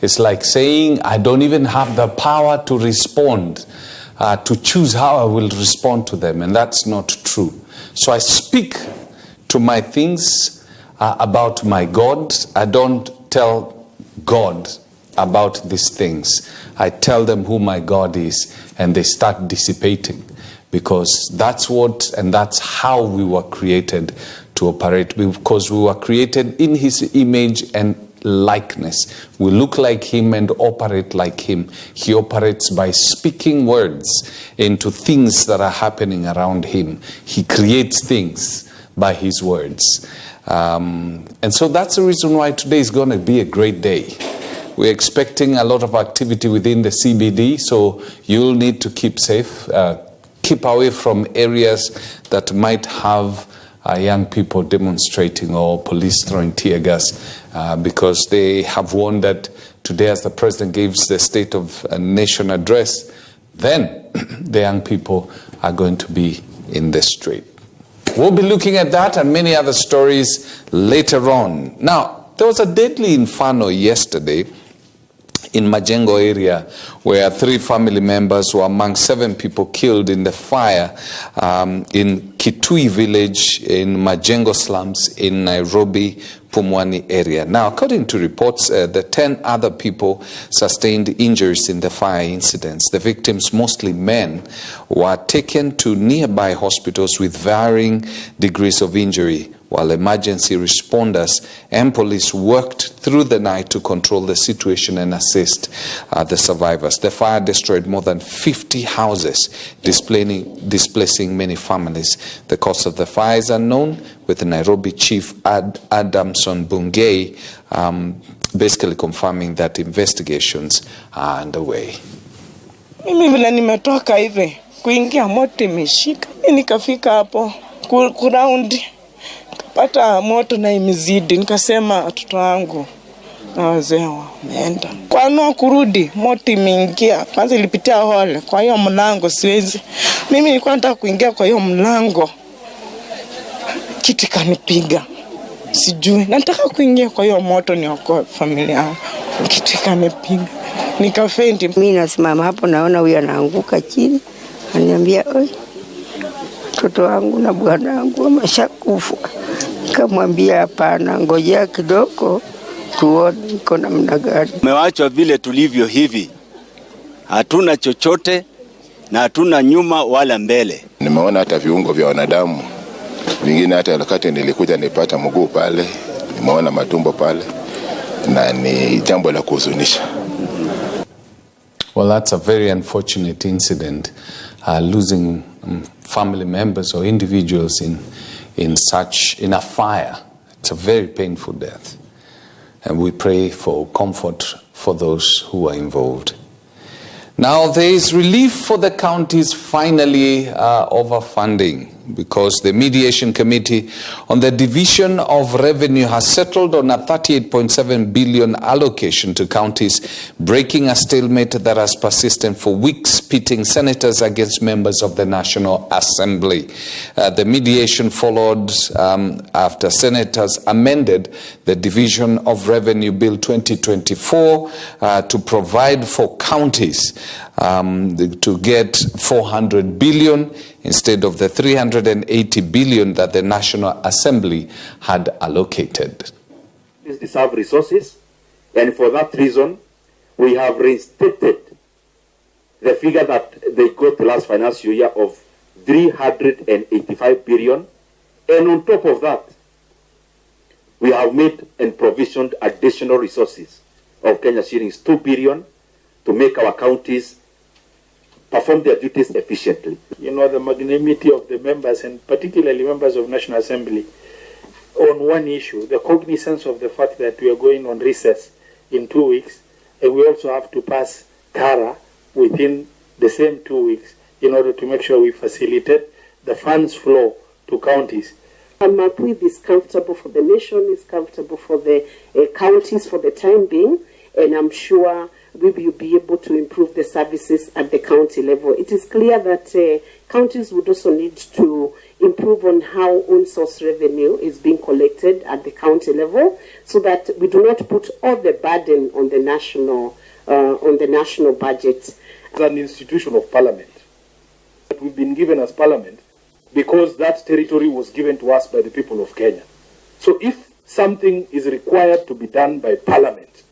It's like saying, I don't even have the power to respond, to choose how I will respond to them. And that's not true. So I speak to my things about my God. I don't tell God about these things. I tell them who my God is, and they start dissipating, because that's what and that's how we were created to operate, because we were created in his image and likeness. We look like him and operate like him. He operates by speaking words into things that are happening around him. He creates things by his words. And so that's the reason why today is going to be a great day. We're expecting a lot of activity within the CBD, so you'll need to keep safe. Keep away from areas that might have young people demonstrating or police throwing tear gas, because they have warned that today, as the president gives the State of Nation address, then the young people are going to be in the street. We'll be looking at that and many other stories later on. Now, there was a deadly inferno yesterday in Majengo area, where 3 family members were among 7 people killed in the fire in Kitui village in Majengo slums in Nairobi, Pumwani area. Now, according to reports, the 10 other people sustained injuries in the fire incidents. The victims, mostly men, were taken to nearby hospitals with varying degrees of injury, while emergency responders and police worked through the night to control the situation and assist the survivors. The fire destroyed more than 50 houses, displacing many families. The cause of the fire is unknown, with the Nairobi Chief Adamson Bungei basically confirming that investigations are underway. Mimi vile nimetoka hivi kuingia moto imeshika, nikafika hapo kuraundi pata moto na imezidi, nikasema watoto wangu na wazee wameenda. Kwa nini kurudi? Moto imeingia. Kwanza ilipitia hole, kwa hiyo mlango siwezi. Mimi nilikuwa nataka kuingia kwa hiyo mlango, kiti kanipiga. Sijui, nataka kuingia kwa hiyo moto niokoe familia yangu. Kiti kanipiga. Nikafendi. Mimi nasimama hapo naona huyu anaanguka chini. Ananiambia, "Oi, mtoto wangu na bwana wangu wameshakufa." Nikamwambia hapana, ngojea kidogo tuone iko namna gani. Tumewachwa vile tulivyo hivi. Hatuna chochote na hatuna nyuma wala mbele. Nimeona hata viungo vya wanadamu vingine, hata wakati nilikuja nipata mguu pale, nimeona matumbo pale, na ni jambo la kuhuzunisha. Well, that's a very unfortunate incident, losing family members or individuals in a fire. It's a very painful death, and we pray for comfort for those who are involved. Now, there is relief for the counties finally over funding, because the mediation committee on the division of revenue has settled on a 38.7 billion allocation to counties, breaking a stalemate that has persisted for weeks, pitting senators against members of the National Assembly. The mediation followed after senators amended the division of revenue bill 2024 to provide for counties to get 400 billion instead of the 380 billion that the National Assembly had allocated. These deserve resources, and for that reason, we have restated the figure that they got last financial year of 385 billion, and on top of that, we have made and provisioned additional resources of Kenya shillings 2 billion to make our counties perform their duties efficiently. You know, the magnanimity of the members, and particularly members of National Assembly, on one issue, the cognizance of the fact that we are going on recess in 2 weeks, and we also have to pass CARA within the same 2 weeks in order to make sure we facilitate the funds flow to counties. With is comfortable for the nation, is comfortable for the counties for the time being, and I'm sure we will be able to improve the services at the county level. It is clear that counties would also need to improve improve on how own source revenue is being collected at the county level, so that we do not put all the burden on the national budget. As an institution of parliament, that we've been given as parliament because that territory was given to us by the people of Kenya. So if something is required to be done by parliament,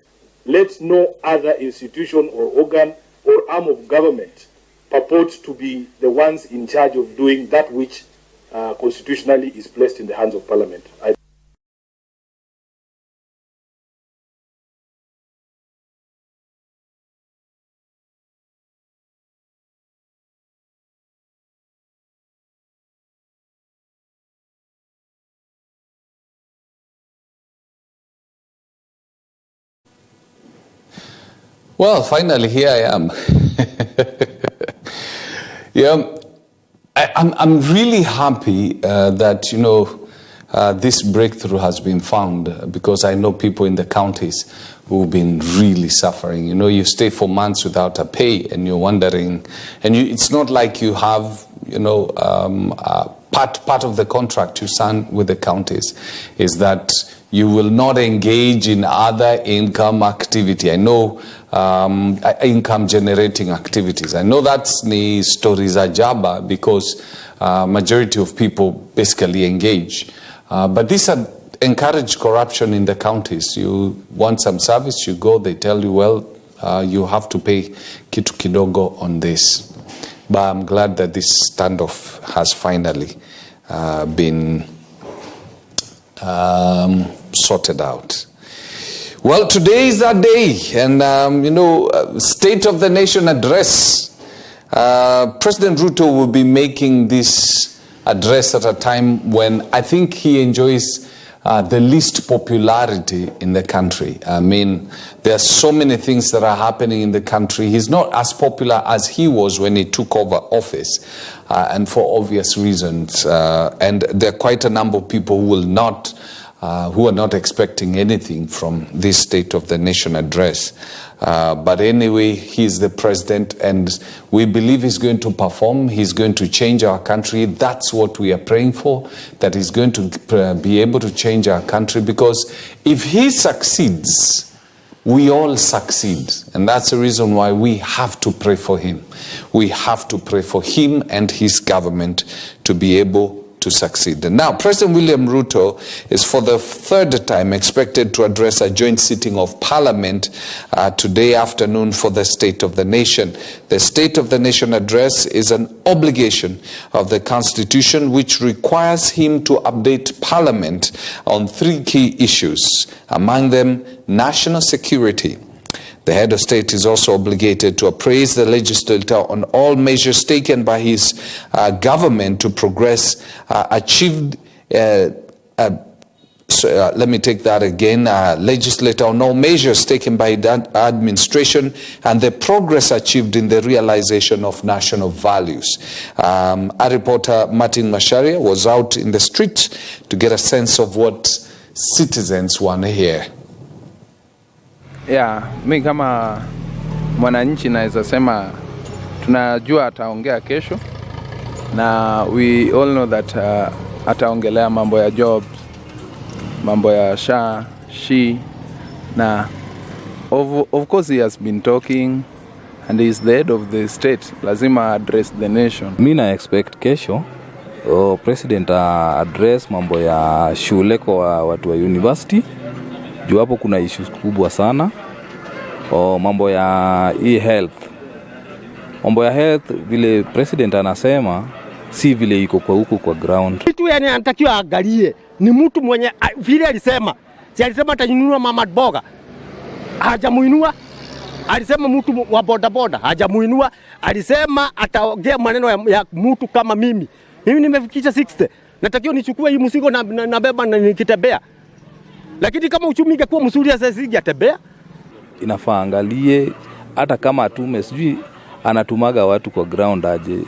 let no other institution or organ or arm of government purport to be the ones in charge of doing that which constitutionally is placed in the hands of parliament. Well, finally, here I am. Yeah, I'm really happy that, this breakthrough has been found, because I know people in the counties who've been really suffering. You stay for months without a pay, and you're wondering, and it's not like you have, part of the contract you sign with the counties is that you will not engage in other income activity. I know income generating activities. I know that's the stories ajaba, because majority of people basically engage. But these are encourage corruption in the counties. You want some service, you go, they tell you, well, you have to pay kitu kidogo on this. But I'm glad that this standoff has finally been sorted out. Well, today is that day, and State of the Nation address. President Ruto will be making this address at a time when I think he enjoys the least popularity in the country. I mean, there are so many things that are happening in the country. He's not as popular as he was when he took over office, and for obvious reasons. And there are quite a number of people who are not expecting anything from this State of the Nation address. But anyway, he's the president, and we believe he's going to perform. He's going to change our country. That's what we are praying for, that he's going to be able to change our country, because if he succeeds, we all succeed. And that's the reason why we have to pray for him. We have to pray for him and his government to be able to succeed. And now, President William Ruto is for the third time expected to address a joint sitting of Parliament today afternoon for the State of the Nation. The State of the Nation address is an obligation of the Constitution which requires him to update Parliament on three key issues, among them national security. The head of state is also obligated to appraise the legislature on all measures taken by his government to progress achieved. Let me take that again. Legislator on all measures taken by that administration and the progress achieved in the realization of national values. Our reporter Martin Masharia was out in the street to get a sense of what citizens want to hear. Mi kama mwananchi naweza sema tunajua ataongea kesho, na we all know that ataongelea mambo ya jobs, mambo ya she, na of course he has been talking and he is the head of the state, lazima address the nation. Mi na expect kesho president address mambo ya shule kwa watu wa university. Juu hapo kuna issues kubwa sana. Mambo ya health. Mambo ya health vile president anasema si vile iko kwa huko kwa ground. Kitu yani anatakiwa angalie ni mtu mwenye vile alisema. Si alisema atainunua mama boga. Hajamuinua. Alisema mtu wa boda boda, hajamuinua. Alisema ataongea maneno ya mtu kama mimi. Mimi nimefikisha 60. Natakiwa nichukue hii mzigo na beba na nikitembea. Lakini kama uchumi ungekuwa mzuri sasa sijatembea. Inafaa angalie hata kama atume sijui anatumaga watu kwa ground aje.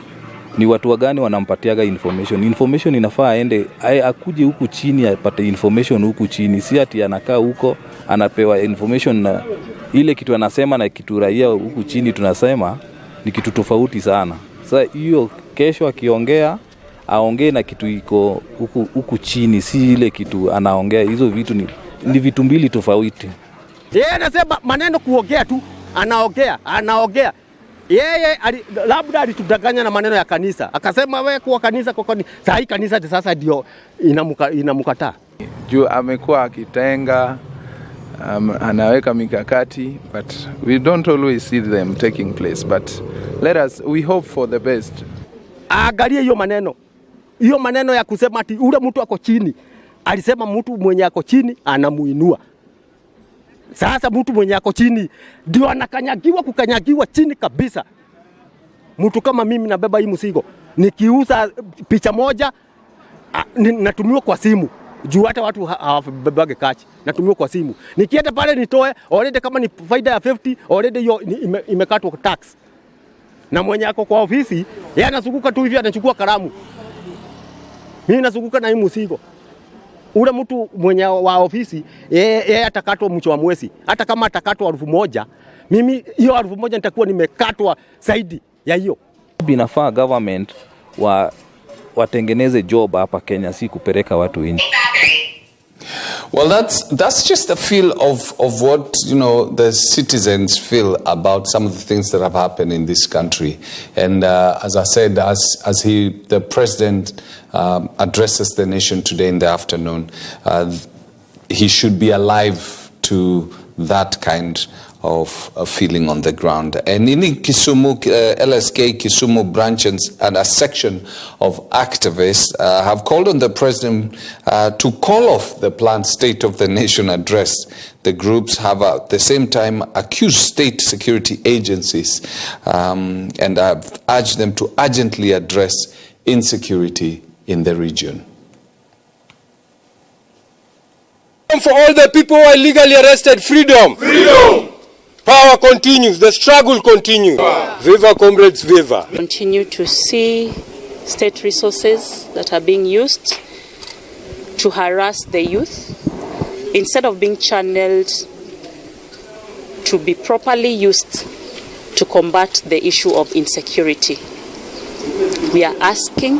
Ni watu gani wanampatiaga information? Information inafaa aende akuje huku chini apate information huku chini. Si ati anakaa huko anapewa information na ile kitu anasema na kitu raia huku chini tunasema ni kitu tofauti sana. Sasa hiyo kesho akiongea aongee na kitu iko huku chini, si ile kitu anaongea. Hizo vitu ni vitu mbili tofauti. Yeye anasema maneno kuongea tu, anaongea. Yeye labda alitudanganya na maneno ya kanisa. Akasema wewe kwa kanisa kwa kanisa. Sasa hii kanisa sasa ndio inamkataa. Juu amekuwa akitenga, anaweka mikakati, but we don't always see them taking place, but we hope for the best. Angalia hiyo maneno ya kusema ati ule mtu ako chini. Alisema mtu mwenye ako chini anamuinua. Sasa mtu mwenye ako chini ndio kukanyagiwa chini kabisa. Mtu kama mimi nabeba hii mzigo, nikiuza picha moja natumiwa kwa simu. Juu hata watu hawabebage kachi, natumiwa kwa simu. Nikienda pale nitoe, already kama ni faida ya 50, already hiyo imekatwa tax. Na mwenye ako kwa ofisi, yeye anazunguka tu hivi, anachukua kalamu. Mimi nazunguka na hii mzigo. Ule mtu mwenye wa ofisi, yeye atakatwa mwisho wa mwezi. Hata kama atakatwa 1,000, mimi hiyo 1,000 nitakuwa nimekatwa zaidi ya hiyo. Inafaa government watengeneze job hapa Kenya, si kupeleka watu nje. Well, that's just a feel of what, the citizens feel about some of the things that have happened in this country. And as I said, as the president addresses the nation today in the afternoon, he should be alive to that kind of a feeling on the ground. And in Kisumu, LSK Kisumu branch and a section of activists have called on the president to call off the planned State of the Nation address. The groups have at the same time accused state security agencies and have urged them to urgently address insecurity in the region. For all the people who are illegally arrested, freedom! Freedom! Power continues, the struggle continues. Viva comrades, viva. Continue to see state resources that are being used to harass the youth instead of being channeled to be properly used to combat the issue of insecurity. We are asking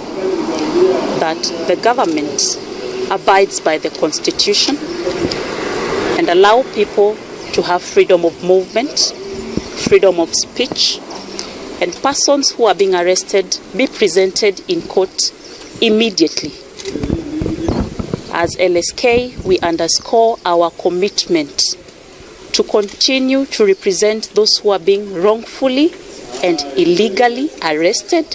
that the government abides by the Constitution and allow people to have freedom of movement, freedom of speech, and persons who are being arrested be presented in court immediately. As LSK, we underscore our commitment to continue to represent those who are being wrongfully and illegally arrested,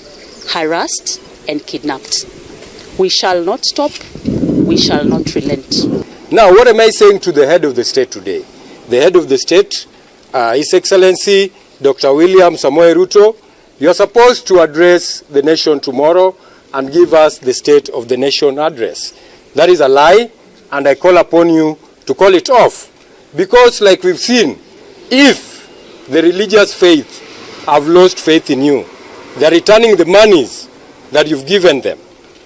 harassed, and kidnapped. We shall not stop, we shall not relent. Now, what am I saying to the head of the state today? The head of the state, His Excellency Dr. William Samoei Ruto, you are supposed to address the nation tomorrow and give us the State of the Nation address. That is a lie, and I call upon you to call it off. Because like we've seen, if the religious faith have lost faith in you, they are returning the monies that you've given them.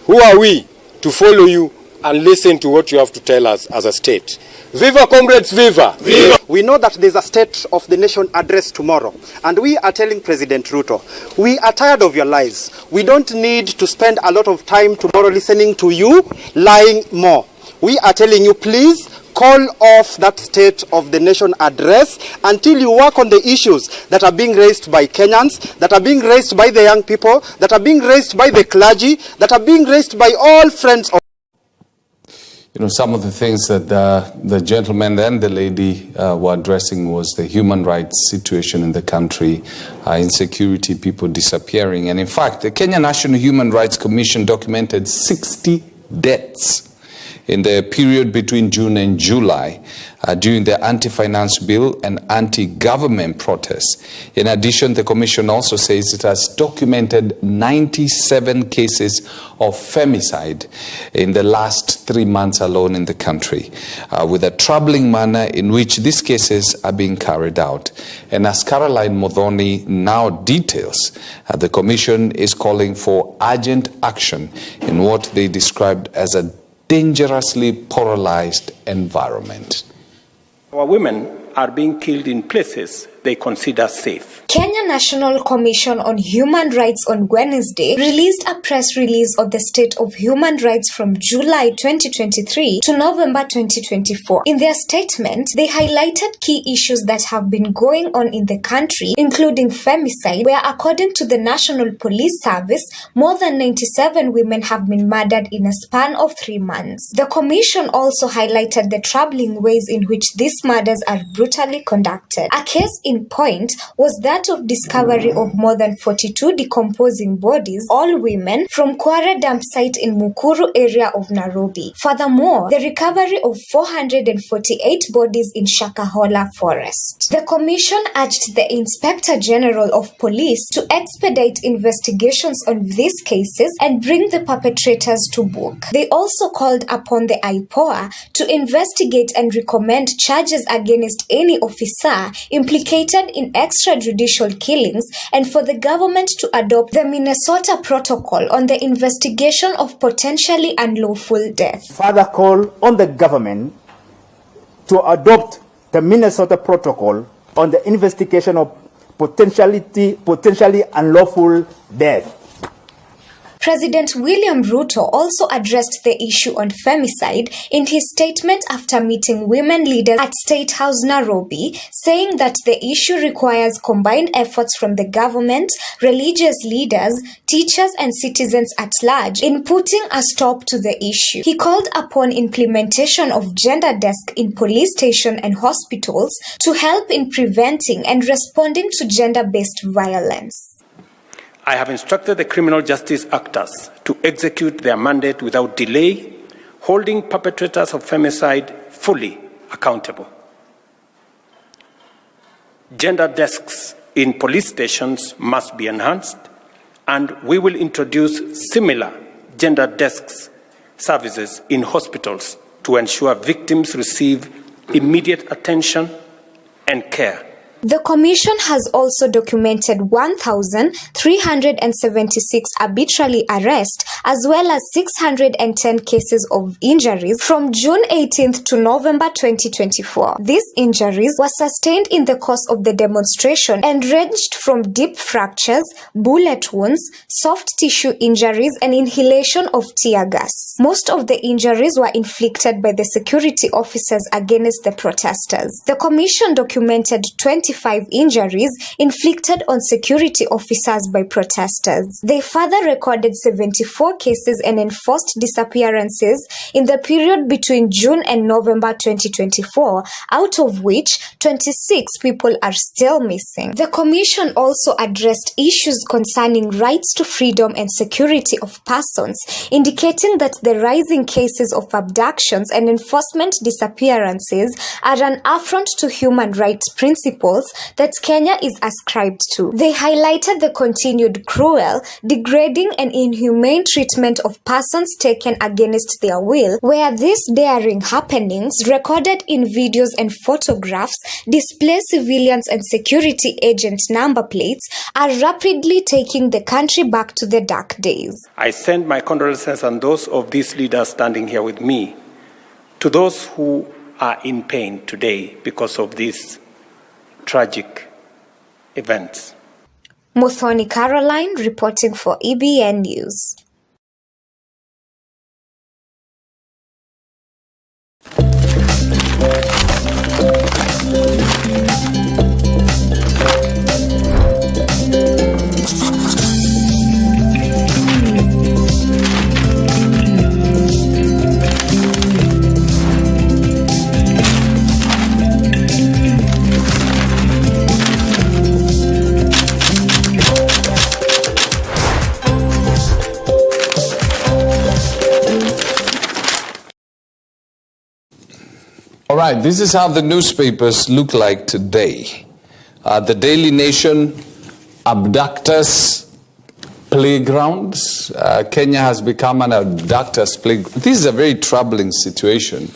Who are we to follow you and listen to what you have to tell us as a state? Viva comrades, viva! Viva! We know that there's a State of the Nation address tomorrow, and we are telling President Ruto, we are tired of your lies. We don't need to spend a lot of time tomorrow listening to you lying more. We are telling you, please call off that State of the Nation address until you work on the issues that are being raised by Kenyans, that are being raised by the young people, that are being raised by the clergy, that are being raised by all friends of some of the things that the gentleman and the lady were addressing was the human rights situation in the country, insecurity, people disappearing. And in fact, the Kenya National Human Rights Commission documented 60 deaths in the period between June and July during the anti-finance bill and anti-government protests. In addition, the Commission also says it has documented 97 cases of femicide in the last 3 months alone in the country, with a troubling manner in which these cases are being carried out. And as Caroline Modhoni now details, the Commission is calling for urgent action in what they described as a dangerously polarized environment. Our women are being killed in places they consider safe. Kenya National Commission on Human Rights on Wednesday released a press release of the state of human rights from July 2023 to November 2024. In their statement, they highlighted key issues that have been going on in the country, including femicide, where according to the National Police Service, more than 97 women have been murdered in a span of 3 months. The commission also highlighted the troubling ways in which these murders are brutally conducted. A case in point was that of discovery of more than 42 decomposing bodies, all women, from Kware dump site in Mukuru area of Nairobi. Furthermore, the recovery of 448 bodies in Shakahola forest. The commission urged the Inspector General of Police to expedite investigations on these cases and bring the perpetrators to book. They also called upon the IPOA to investigate and recommend charges against any officer implicated in extrajudicial killings and for the government to adopt the Minnesota Protocol on the investigation of potentially unlawful death. Further call on the government to adopt the Minnesota Protocol on the investigation of potentially unlawful death. President William Ruto also addressed the issue on femicide in his statement after meeting women leaders at State House Nairobi, saying that the issue requires combined efforts from the government, religious leaders, teachers and citizens at large in putting a stop to the issue. He called upon implementation of gender desk in police station and hospitals to help in preventing and responding to gender-based violence. I have instructed the criminal justice actors to execute their mandate without delay, holding perpetrators of femicide fully accountable. Gender desks in police stations must be enhanced, and we will introduce similar gender desks services in hospitals to ensure victims receive immediate attention and care. The Commission has also documented 1,376 arbitrary arrests as well as 610 cases of injuries from June 18th to November 2024. These injuries were sustained in the course of the demonstration and ranged from deep fractures, bullet wounds, soft tissue injuries, and inhalation of tear gas. Most of the injuries were inflicted by the security officers against the protesters. The Commission documented 25 injuries inflicted on security officers by protesters. They further recorded 74 cases and enforced disappearances in the period between June and November 2024, out of which 26 people are still missing. The Commission also addressed issues concerning rights to freedom and security of persons, indicating that the rising cases of abductions and enforcement disappearances are an affront to human rights principles that Kenya is ascribed to. They highlighted the continued cruel, degrading and inhumane treatment of persons taken against their will, where these daring happenings, recorded in videos and photographs, display civilians and security agent number plates, are rapidly taking the country back to the dark days. I send my condolences on those of these leaders standing here with me, to those who are in pain today because of these tragic events. Muthoni Caroline reporting for EBN News. All right, this is how the newspapers look like today. The Daily Nation, abductors playgrounds. Kenya has become an abductors playground. This is a very troubling situation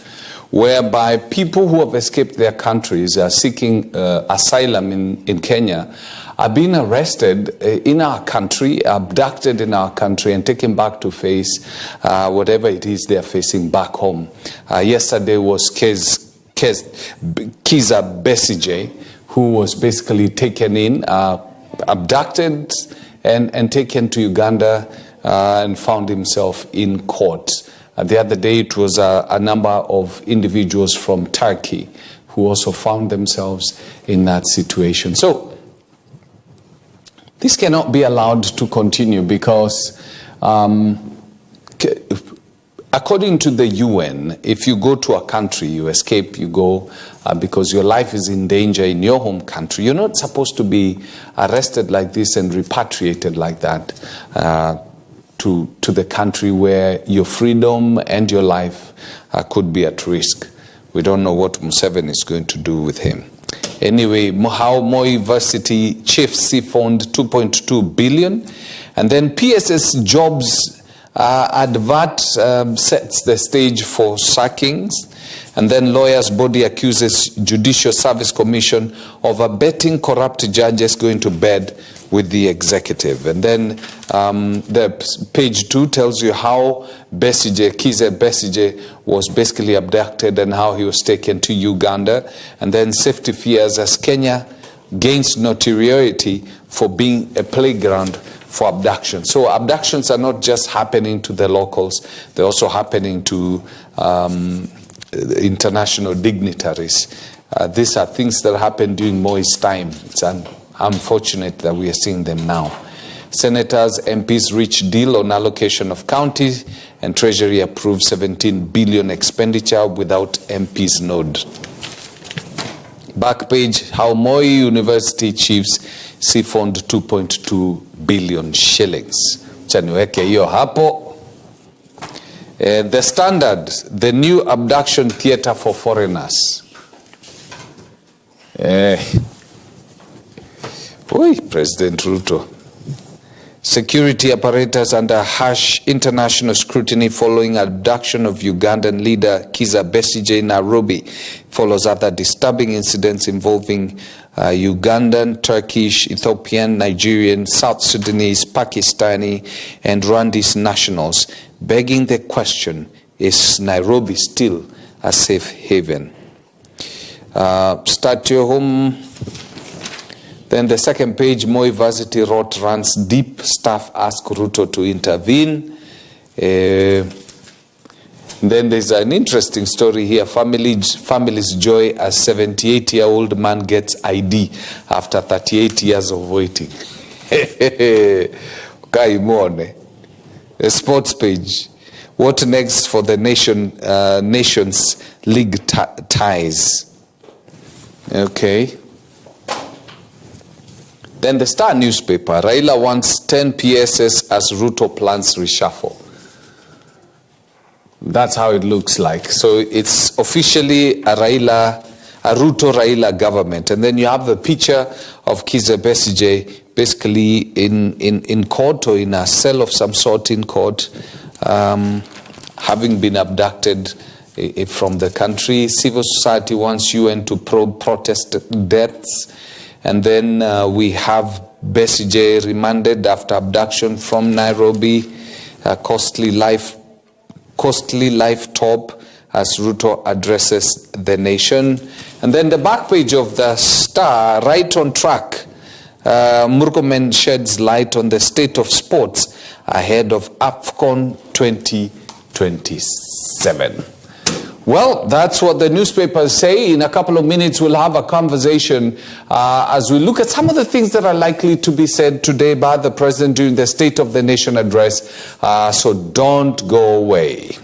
whereby people who have escaped their countries are seeking asylum in Kenya are being arrested in our country, abducted in our country, and taken back to face whatever it is they're facing back home. Yesterday was Kiza Besigye, who was basically taken in, abducted and taken to Uganda and found himself in court. The other day it was a number of individuals from Turkey who also found themselves in that situation. So this cannot be allowed to continue because according to the UN, if you go to a country, you escape, you go because your life is in danger in your home country, you're not supposed to be arrested like this and repatriated like that to the country where your freedom and your life could be at risk. We don't know what Museveni is going to do with him. Anyway, how Moi University chief siphoned 2.2 billion. And then PSS jobs advert sets the stage for sackings. And then lawyers' body accuses Judicial Service Commission of abetting corrupt judges going to bed with the executive. And then the page 2 tells you how Kizza Besigye was basically abducted and how he was taken to Uganda. And then safety fears as Kenya gains notoriety for being a playground for abduction. So abductions are not just happening to the locals, they're also happening to international dignitaries. These are things that happened during Moi's time. It's unfortunate that we are seeing them now. Senators, MPs reach deal on allocation of counties, and Treasury approved 17 billion expenditure without MPs' nod. Back page, how Moi University chiefs siphoned 2.2 billion shillings. Chaniweke hiyo hapo. The Standard, the new abduction theater for foreigners. President Ruto. Security apparatus under harsh international scrutiny following abduction of Ugandan leader Kizza Besigye in Nairobi follows other disturbing incidents involving Ugandan, Turkish, Ethiopian, Nigerian, South Sudanese, Pakistani, and Rwandese nationals, begging the question, is Nairobi still a safe haven? Start your home. Then the second page, Moi University rot runs deep, staff ask Ruto to intervene. Then there's an interesting story here. Family's joy as 78-year-old man gets ID after 38 years of waiting. Kaimone. A sports page. What next for the Nations League ties? Okay. Then the Star newspaper, Raila wants 10 PSS as Ruto plans reshuffle. That's how it looks like. So it's officially a Ruto-Raila government. And then you have the picture of Kizza Besigye basically in court or in a cell of some sort in court, having been abducted from the country. Civil society wants UN to probe protest deaths. And then we have Besigye remanded after abduction from Nairobi, costly life top as Ruto addresses the nation. And then the back page of the Star, right on track. Murkomen sheds light on the state of sports ahead of AFCON 2027. Well, that's what the newspapers say. In a couple of minutes, we'll have a conversation as we look at some of the things that are likely to be said today by the President during the State of the Nation address. So don't go away.